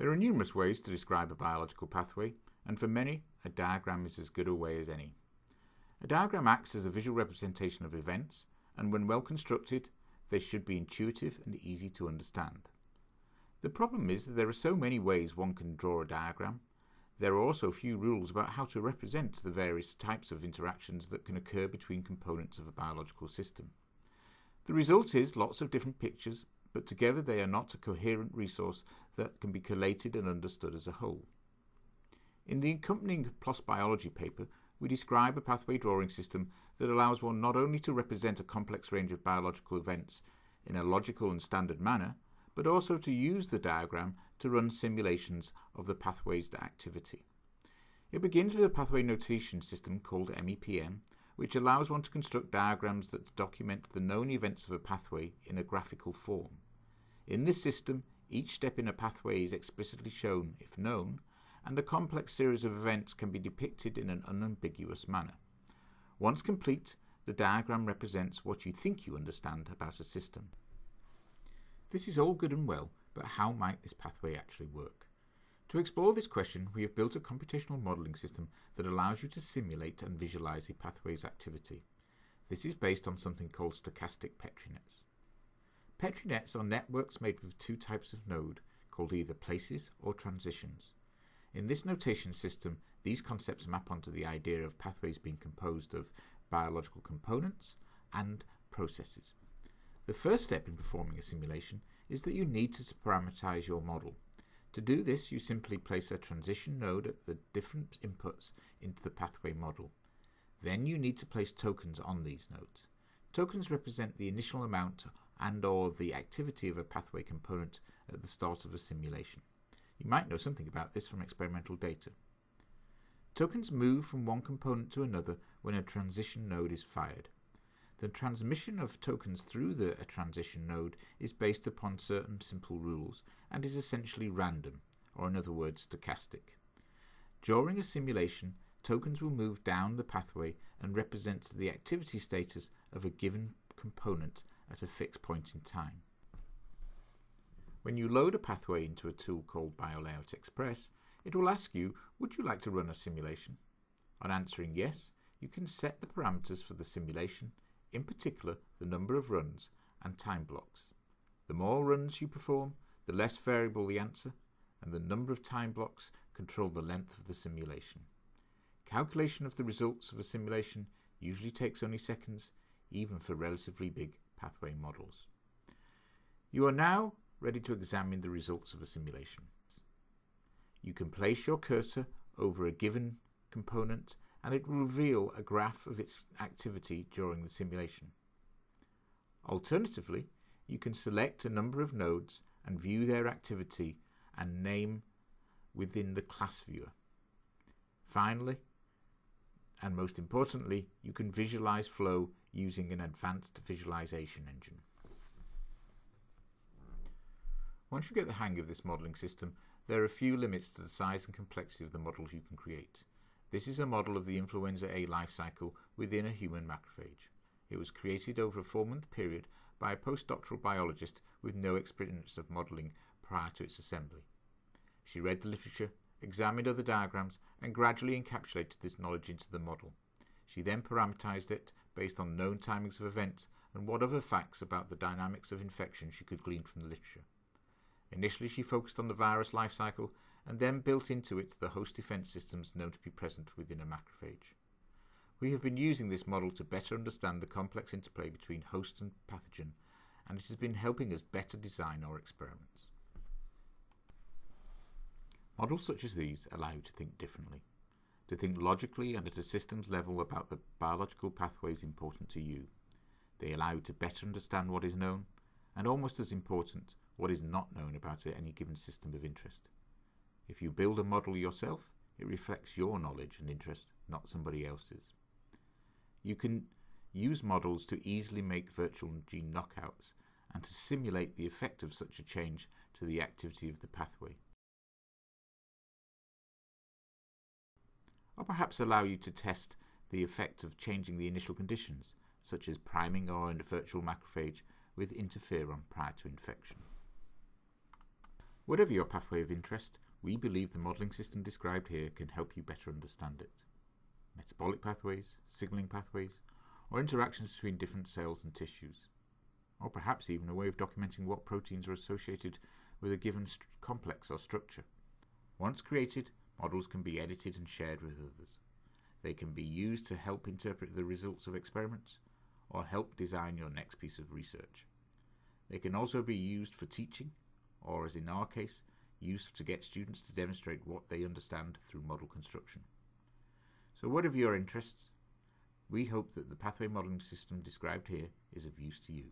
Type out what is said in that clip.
There are numerous ways to describe a biological pathway, and for many, a diagram is as good a way as any. A diagram acts as a visual representation of events, and when well constructed, they should be intuitive and easy to understand. The problem is that there are so many ways one can draw a diagram. There are also few rules about how to represent the various types of interactions that can occur between components of a biological system. The result is lots of different pictures, but together they are not a coherent resource that can be collated and understood as a whole. In the accompanying PLOS Biology paper, we describe a pathway drawing system that allows one not only to represent a complex range of biological events in a logical and standard manner, but also to use the diagram to run simulations of the pathway's activity. It begins with a pathway notation system called MEPM, which allows one to construct diagrams that document the known events of a pathway in a graphical form. In this system, each step in a pathway is explicitly shown if known, and a complex series of events can be depicted in an unambiguous manner. Once complete, the diagram represents what you think you understand about a system. This is all good and well, but how might this pathway actually work? To explore this question, we have built a computational modelling system that allows you to simulate and visualize a pathway's activity. This is based on something called stochastic petrinets. Petrinets are networks made with two types of node, called either places or transitions. In this notation system, these concepts map onto the idea of pathways being composed of biological components and processes. The first step in performing a simulation is that you need to parameterize your model. To do this, you simply place a transition node at the different inputs into the pathway model. Then you need to place tokens on these nodes. Tokens represent the initial amount and/or the activity of a pathway component at the start of a simulation. You might know something about this from experimental data. Tokens move from one component to another when a transition node is fired. The transmission of tokens through a transition node is based upon certain simple rules and is essentially random, or in other words, stochastic. During a simulation, tokens will move down the pathway and represent the activity status of a given component at a fixed point in time. When you load a pathway into a tool called BioLayout Express, it will ask you, would you like to run a simulation? On answering yes, you can set the parameters for the simulation, in particular the number of runs and time blocks. The more runs you perform, the less variable the answer, and the number of time blocks control the length of the simulation. Calculation of the results of a simulation usually takes only seconds, even for relatively big pathway models. You are now ready to examine the results of a simulation. You can place your cursor over a given component and it will reveal a graph of its activity during the simulation. Alternatively, you can select a number of nodes and view their activity and name within the class viewer. Finally, and most importantly, you can visualize flow using an advanced visualization engine. Once you get the hang of this modelling system, there are a few limits to the size and complexity of the models you can create. This is a model of the influenza A life cycle within a human macrophage. It was created over a 4-month period by a postdoctoral biologist with no experience of modelling prior to its assembly. She read the literature, examined other diagrams, and gradually encapsulated this knowledge into the model. She then parameterized it based on known timings of events and what other facts about the dynamics of infection she could glean from the literature. Initially, she focused on the virus life cycle and then built into it the host defense systems known to be present within a macrophage. We have been using this model to better understand the complex interplay between host and pathogen, and it has been helping us better design our experiments. Models such as these allow you to think differently, to think logically and at a systems level about the biological pathways important to you. They allow you to better understand what is known, and almost as important, what is not known about any given system of interest. If you build a model yourself, it reflects your knowledge and interest, not somebody else's. You can use models to easily make virtual gene knockouts and to simulate the effect of such a change to the activity of the pathway. Or perhaps allow you to test the effect of changing the initial conditions, such as priming or in a virtual macrophage with interferon prior to infection. Whatever your pathway of interest, we believe the modelling system described here can help you better understand it. Metabolic pathways, signalling pathways, or interactions between different cells and tissues. Or perhaps even a way of documenting what proteins are associated with a given complex or structure. Once created, models can be edited and shared with others. They can be used to help interpret the results of experiments or help design your next piece of research. They can also be used for teaching, or as in our case, used to get students to demonstrate what they understand through model construction. So whatever your interests, we hope that the pathway modelling system described here is of use to you.